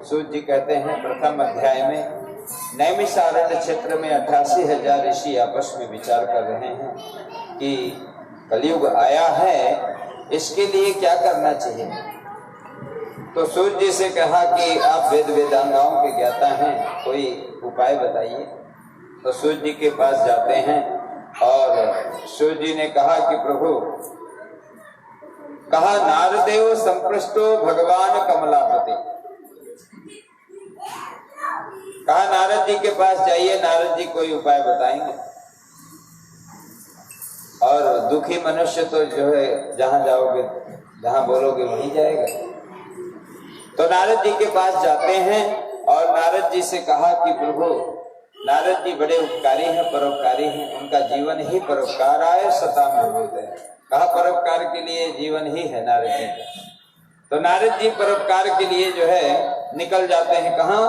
सूत जी कहते हैं प्रथम अध्याय में नैमिषारण्य क्षेत्र में 88,000 ऋषि आपस में विचार कर रहे हैं कि कलयुग आया है, इसके लिए क्या करना चाहिए। तो सूत जी से कहा कि आप वेद वेदांगाओं के ज्ञाता हैं, कोई उपाय बताइए। तो सूत जी के पास जाते हैं और सूत जी ने कहा कि प्रभु, कहा नारदेव संप्रष्टो भगवान कमलापति, कहा नारद जी के पास जाइए, नारद जी कोई उपाय बताएंगे। और दुखी मनुष्य तो जो है जहां जाओगे, जहां बोलोगे वहीं जाएगा। तो नारद जी के पास जाते हैं और नारद जी से कहा कि प्रभु, नारद जी बड़े उपकारी हैं, परोपकारी हैं, उनका जीवन ही परोपकार आए सता में होता है। कहा परोपकार के लिए जीवन ही है नारद जी का। तो नारद जी परोपकार के लिए जो है निकल जाते हैं। कहाँ?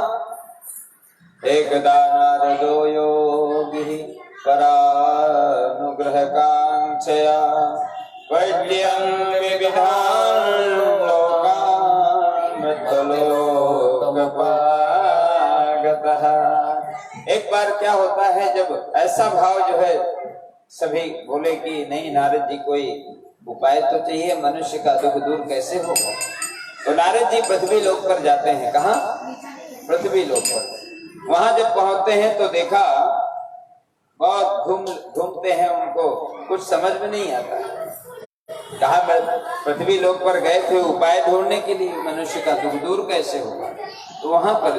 एकदा नारदो योगी परानुग्रह कांक्षया वैद्यं विविधान् लोकान् मृत्युलोकपागतः। एक बार क्या होता है, जब ऐसा भाव जो है सभी बोले कि नहीं नारद जी कोई उपाय तो चाहिए, मनुष्य का दुख दूर कैसे होगा। तो नारद जी पृथ्वी लोक पर जाते हैं। कहाँ? पृथ्वी लोक पर। वहां जब पहुंचते हैं तो देखा बहुत घूमते हैं, उनको कुछ समझ में नहीं आता। कहा पृथ्वी लोक पर गए थे उपाय ढूंढने के लिए, मनुष्य का दुख दूर कैसे होगा। तो वहां पर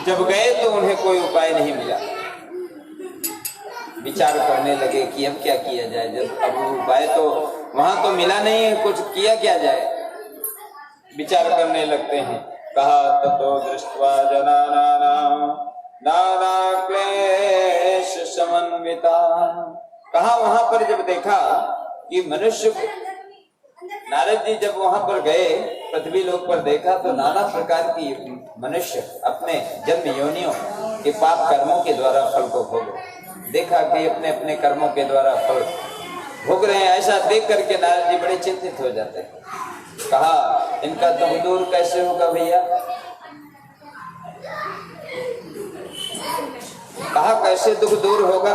जब गए तो उन्हें कोई उपाय नहीं मिला। विचार करने लगे कि अब क्या किया जाए, जब अब उपाय तो वहां तो मिला नहीं है, कुछ किया क्या जाए। विचार करने लगते हैं। कहा ततो दृष्ट्वा जनानां नाना क्लेश समन्विता। कहा वहां पर जब देखा कि मनुष्य, नारद जी जब वहां पर गए पृथ्वी लोक पर देखा तो नाना प्रकार की मनुष्य अपने जन्म योनियों के पाप कर्मों के द्वारा फल को भोग, देखा कि अपने अपने कर्मों के द्वारा फल भोग रहे हैं। ऐसा देख करके नारद जी बड़े चिंतित हो जाते हैं। कहा इनका दुख दूर कैसे होगा भैया। कहा कैसे दुख दूर होगा।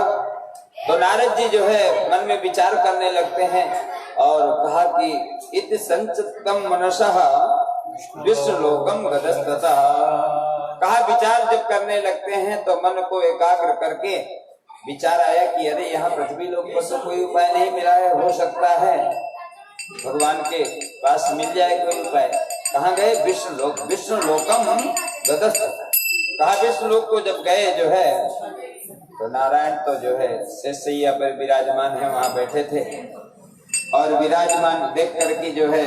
तो नारद जी जो है मन में विचार करने लगते हैं और कहा कि इत संचितम मनसः विश्वलोकम गतस्ततः। कहा विचार जब करने लगते हैं तो मन को एकाग्र करके विचार आया कि अरे यहाँ पृथ्वी लोक पर तो कोई उपाय नहीं मिला है, हो सकता है भगवान के पास मिल जाए कोई उपाय। कहाँ गए? विष्णु लोक। विष्णु लोकम गदस्थ। कहा विष्णु लोक को जब गए जो है तो नारायण तो जो है शेषैया पर विराजमान है, वहां बैठे थे और विराजमान देख करके जो है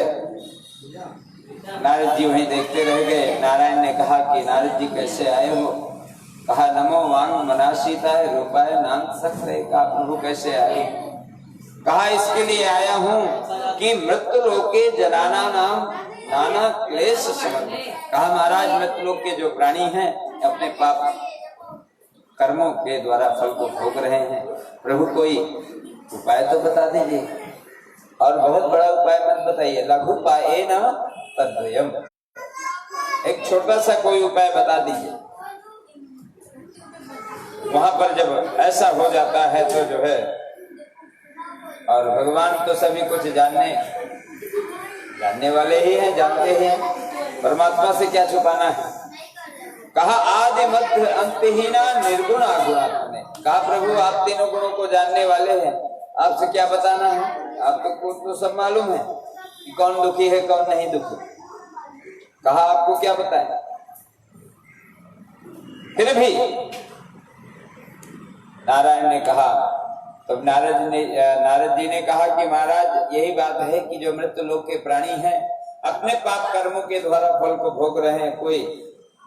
नारद जी वहीं देखते रह गए। नारायण ने कहा कि नारद जी कैसे आए हो? कहा नमो वांग मनाशीताय रूपाय नाम सकते। कहा प्रभु कैसे आए? कहा इसके लिए आया हूँ कि मृत्यु लोके जनाना नाम नाना क्लेश समझ। कहा महाराज मृत्यु लोक के जो प्राणी हैं अपने पाप कर्मों के द्वारा फल को भोग रहे हैं, प्रभु कोई उपाय तो बता दीजिए। और बहुत बड़ा उपाय मत बताइए, लघु उपाय न तद्वयम्, एक छोटा सा कोई उपाय बता दीजिए। वहां पर जब ऐसा हो जाता है तो जो है, और भगवान तो सभी कुछ जानने वाले ही हैं, जानते हैं, परमात्मा से क्या छुपाना है। कहा आदि मध्य अंतहीना निर्गुण गुणात्मने। कहा प्रभु आप तीनों गुणों को जानने वाले हैं, आपसे क्या बताना है? आपको तो सब मालूम है कि कौन दुखी है कौन नहीं दुखी। कहा आपको क्या बताएं? फिर भी नारायण ने कहा, तब नारद जी ने कहा कि महाराज यही बात है कि जो मृत्यु लोक के प्राणी हैं अपने पाप कर्मों के द्वारा फल को भोग रहे हैं, कोई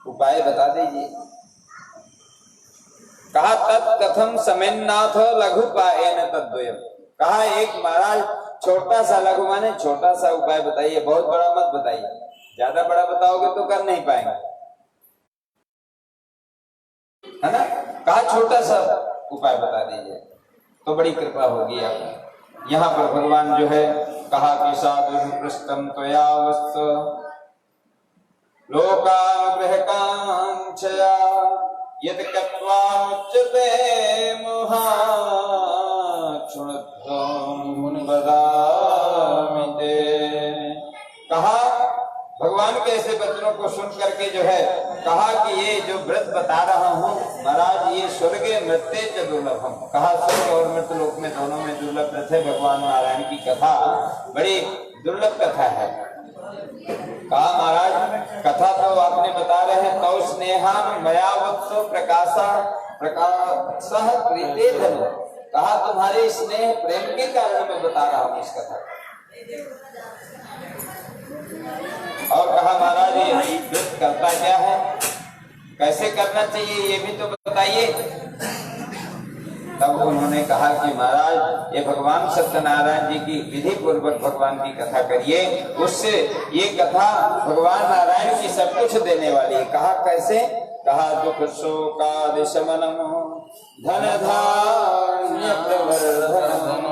उपाय बता दीजिए। कहा तत् कथम समेन्नाथ लघु उपायेन तद्वयम्। कहा एक महाराज छोटा सा, लघु माने छोटा सा उपाय बताइए, बहुत बड़ा मत बताइए, ज्यादा बड़ा बताओगे तो कर नहीं पाएंगे, है ना। कहा छोटा सा उपाय बता दीजिए तो बड़ी कृपा होगी आपकी। यहाँ पर भगवान जो है कहा कि साधु पृष्ठम त्वया वस्त लोकानुग्रह कांक्षया यद कत्वा उच्यते मोहा कहा भगवान के ऐसे वचनों को सुन करके जो है कहा कि ये जो व्रत बता रहा हूँ महाराज ये स्वर्गे मृत्य च दुर्लभम। कहा स्वर्ग और मृत्यु लोक में दोनों में दुर्लभ व्रत है। भगवान नारायण की कथा बड़ी दुर्लभ कथा है। कहा महाराज कथा तो आपने बता रहे हैं, तो स्नेहान मयावत्सो प्रकाशा प्रकाशः प्रीते धनो। कहा तुम्हारे स्नेह प्रेम के कारण मैं बता रहा हूँ इस कथा। और कहा महाराज ये व्रत करता क्या है, कैसे करना चाहिए ये भी तो बताइए। तब उन्होंने कहा कि महाराज ये भगवान सत्यनारायण जी की विधि पूर्वक भगवान की कथा करिए, उससे ये कथा भगवान नारायण की सब कुछ देने वाली है। कहा कैसे? कहा दुख शोकादि शमनम धन धान्य प्रवर्धनम।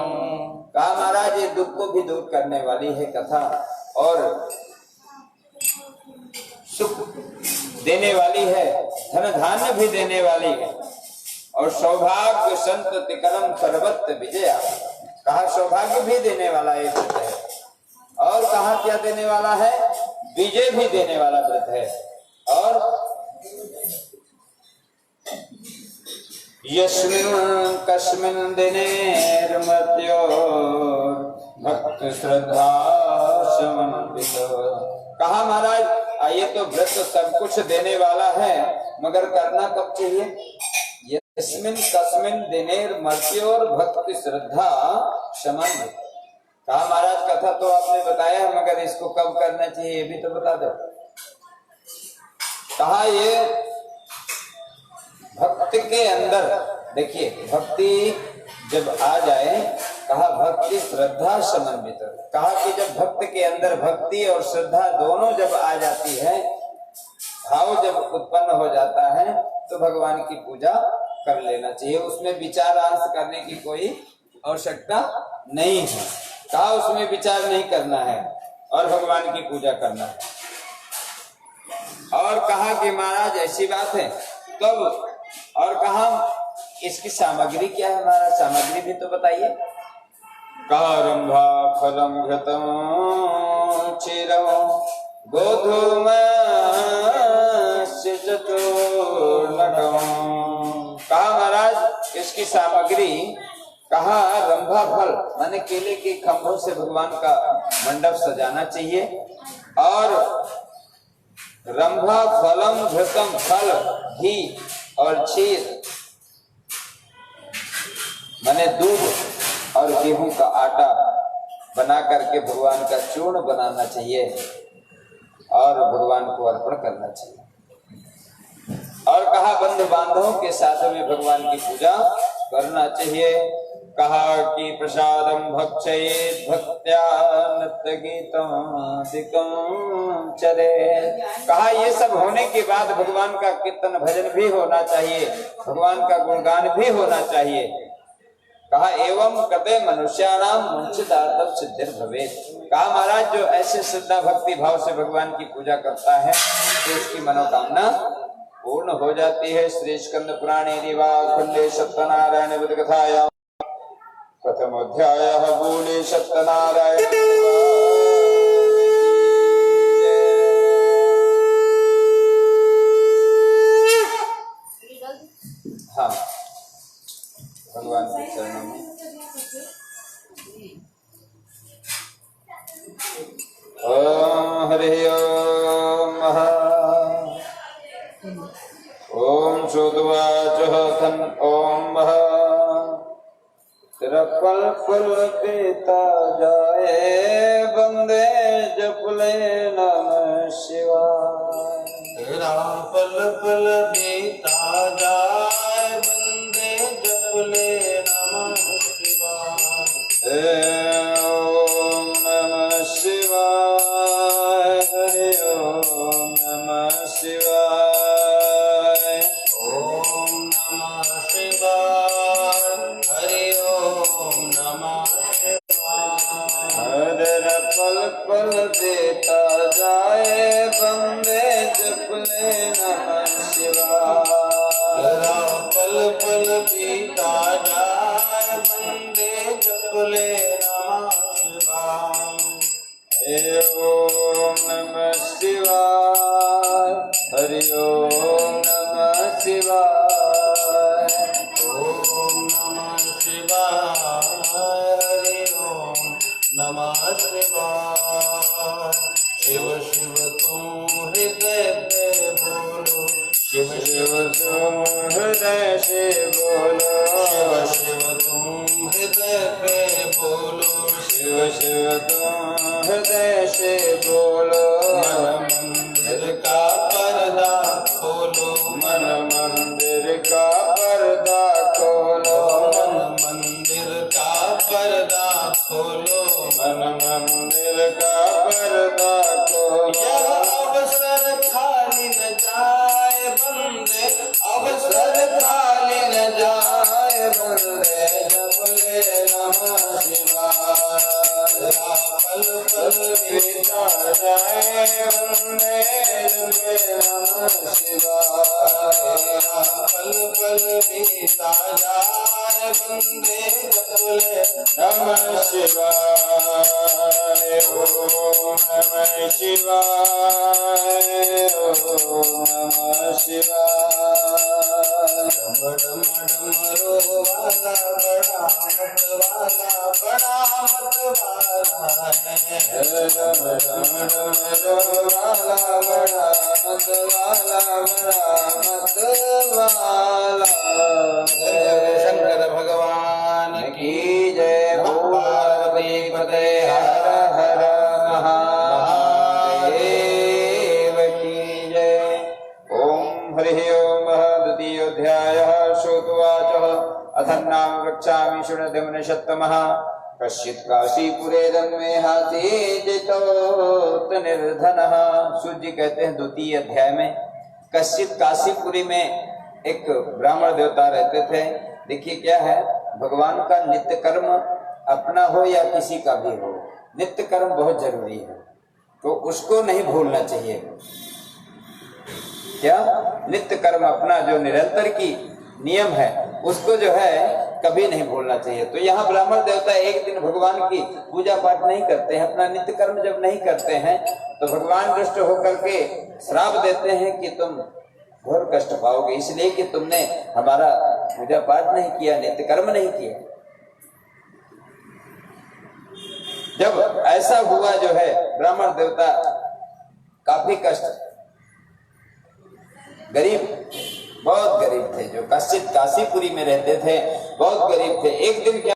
कहा महाराज ये दुख को भी दूर करने वाली है कथा और सुख देने वाली है, धन धान्य भी देने वाली है और सौभाग्य संतति करम सर्वत्र विजया। कहा सौभाग्य भी देने वाला एक व्रत है और कहा क्या देने वाला है? विजय भी देने वाला व्रत है। और यस्मिन् कस्मिन् दिने मर्त्यो भक्त श्रद्धा समन्वितो। कहा महाराज ये तो व्रत सब कुछ देने वाला है मगर करना कब चाहिए? यस्मिन् कस्मिन् दिनेर मर्त्योर भक्ति श्रद्धा समन्वित। कहा महाराज कथा तो आपने बताया मगर इसको कब करना चाहिए ये भी तो बता दो। कहा ये भक्ति के अंदर देखिए, भक्ति जब आ जाए, कहा भक्ति श्रद्धा समन्वित। कहा कि जब भक्त के अंदर भक्ति और श्रद्धा दोनों जब आ जाती है, भाव जब उत्पन्न हो जाता है तो भगवान की पूजा कर लेना चाहिए। उसमें विचारांश करने की कोई आवश्यकता नहीं है। कहा उसमें विचार नहीं करना है और भगवान की पूजा करना है। और कहा कि महाराज ऐसी बात है तब, और कहा इसकी सामग्री क्या है महाराज, सामग्री भी तो बताइए। कारंभा फलम घृतम क्षीरम गोधूम चतुर्नकम्। कहा महाराज इसकी सामग्री, कहा रंभा फल माने केले के खंभों से भगवान का मंडप सजाना चाहिए, और रंभा फलम घृतम फल घी और क्षीर माने दूध और गेहूं का आटा बना करके भगवान का चूर्ण बनाना चाहिए और भगवान को अर्पण करना चाहिए। और कहा बंधु बांधवों के साथ में भगवान की पूजा करना चाहिए। कहा कि प्रसादम भक्षयेत् भक्त्या नृत्य गीतम चरे। कहा ये सब होने के बाद भगवान का कीर्तन भजन भी होना चाहिए, भगवान का गुणगान भी होना चाहिए। कहा एवं कते मनुष्याणाम मुंचितार्थम सिद्धिर भवेत्। कहा महाराज जो ऐसे श्रद्धा भक्ति भाव से भगवान की पूजा करता है तो उसकी मनोकामना पूर्ण हो जाती है। श्री स्कंद पुराणे दिवाखंडे सत्यनारायण बुद्ध कथायां प्रथमोऽध्यायः बोले सत्यनारायण। हाँ भगवान के चरणों में ओम हरि ओम ओम श्रुतवाचः थन ओम तिरपल फल पीता जाए बंदे जपले नमः शिवाय। तिरपल फल पीता जाए बंदे जपले नमः शिवाय। ओम नमः शिवाय हरि ओम नमः शिवाय। ओम नमः शिवाय हरि ओम नमः शिवाय। पल पल देता जाए बंदे जपले नमः शिवाय। पल पल पीता जाए बंदे जपले नमः शिवाय। ओम नमः शिवाय हरि ओम नमः शिवाय। ओम नमः शिवाय हरि ओम नमः शिवाय। शिव शिव तुम हृदय पे बोलो, शिव शिव तुम हृदय से बोलो, शिव शिव तुम हृदय पे बोलो, शिव शिव तुम हृदय से बोलो। मन मंदिर का पर्दा खोलो, मन मंदिर का पर्दा खोलो, मन मंदिर का पर्दा खोलो, मन मंदिर का पर्दा खोलो। यह अवसर खाली न जाए बंदे, अवसर खाली न जाए बंदे जपले नमः शिवाय। पल पल बीता जाए बंदे जपले नमः शिवाय। पल पल बीता जाए बंदे जपले नमः शिवाय। ओम नमः शिवाय। ओम नमः शिवाय। डम डमरो वाला बड़ा मत वाला, बड़ा मत वाला है। डम डमरो वाला बड़ा मत वाला, बड़ा मत वाला है। शंकर भगवान की जय। पार्वती पते हर हर महादेव की जय। ओम हरि ओम द्वितीयोऽध्यायः श्रोतुवाचः अथर्नाम वृक्षामि शृणुतिं शतमः कश्चित् काशीपुरे दन्मे हाथीजितोऽत निर्धनः। सूर्य जी कहते हैं द्वितीय अध्याय में कश्चित् काशीपुरी में एक ब्राह्मण देवता रहते थे। देखिए क्या है, भगवान का नित्य कर्म अपना हो या किसी का भी हो, नित्य कर्म बहुत जरूरी है, तो उसको नहीं भूलना चाहिए। क्या नित्य कर्म अपना जो निरंतर की नियम है उसको जो है कभी नहीं भूलना चाहिए। तो यहाँ ब्राह्मण देवता एक दिन भगवान की पूजा पाठ नहीं करते हैं, अपना नित्य कर्म जब नहीं करते हैं तो भगवान रुष्ट होकर के श्राप देते हैं कि तुम घोर कष्ट पाओगे, इसलिए कि तुमने हमारा पूजा पाठ नहीं किया, नित्य कर्म नहीं किया। जब ऐसा हुआ जो है, ब्राह्मण देवता काफी कष्ट, गरीब, बहुत गरीब थे, जो काशीपुरी में रहते थे, बहुत गरीब थे। एक दिन क्या